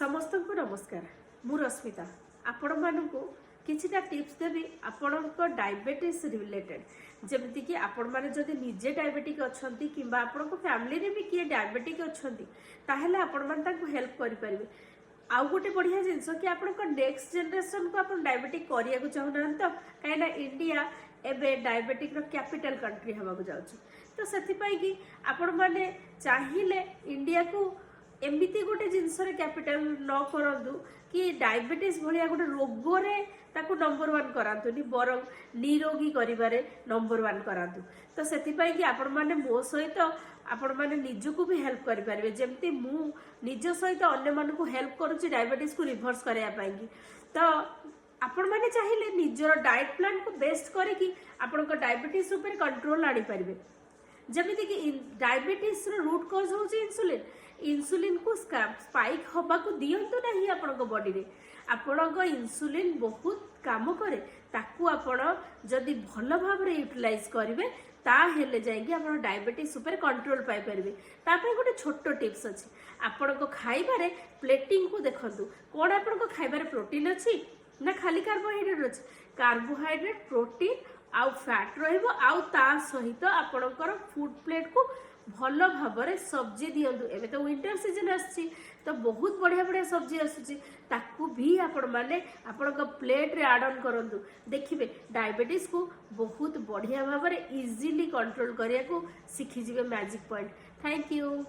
समस्त को नमस्कार मु रश्मिता आपण मानू किछिटा टिप्स देवी आपण डायबिटीज रिलेटेड जमती कि आपण माने जदि निजे डायबिटिक अच्छी कि आपण फैमिली रे भी किए डायबिटिक अच्छी ताहेले आपण माने ताको हेल्प करि परिबे। आउ गोटे बढ़िया जिनस कि आपण नेक्स्ट जनरेशन को आपण डायबिटिक करिया को चाहुना तो कहीं इंडिया एबे डायबिटिक रो कैपिटल कंट्री हवा को जाउची तो सेति पई कि आपण माने चाहिले इंडिया को एमती गोटे जिनस कैपिटल न करंतु कि डायबिटीज भाया गोटे रोगरे ताकू नंबर वन करातुनी बरं निरोगी करिबारे नंबर वन करातु तो सेति पई कि आपण माने मो सहित आपण माने निजको भी हेल्प करि परिबे जेमती मु निज सहित अन्य मानकू हेल्प करूची डायबिटीज को रिवर्स करया पाएंगी तो आपण माने चाहिले निजर डाइट प्लान को बेस्ट करिकि आपण को डायबिटीज ऊपर कंट्रोल आनी परिबे। जमिति कि डायबिटीज रो रूट कॉज होची इंसुलिन इंसुलिन को स्पाइक हवा को दियंतु नहीं आपण बॉडी रे आपण इंसुलिन बहुत काम करे ताकू आपण जदि भल भाव रे यूटिलाइज करिवे ताहेले जाइए आप डायबिटीज ऊपर कंट्रोल पाई परिबे। तापर गोटे छोट टिप्स अच्छी आपण को खाइबारे प्लेटिंग को देखंतु कोन आपण को खाइबारे प्रोटीन अच्छी ना खाली कार्बोहाइड्रेट अच्छी कार्बोहाइड्रेट प्रोटीन आउ फैट रहिबो आउ ता सहित आपणकर फूड प्लेट को भल भाव सब्जी दियंतु। एबे तो विंटर सीजन आसी तो बहुत बढ़िया बढ़िया सब्जी आसुची ताकू भी आपण माने आपण प्लेट रे एड ऑन करंतु देखिबे डायबिटीज को बहुत बढ़िया भाव इजीली कंट्रोल करिया को सीखी जिवे मैजिक पॉइंट। Thank you.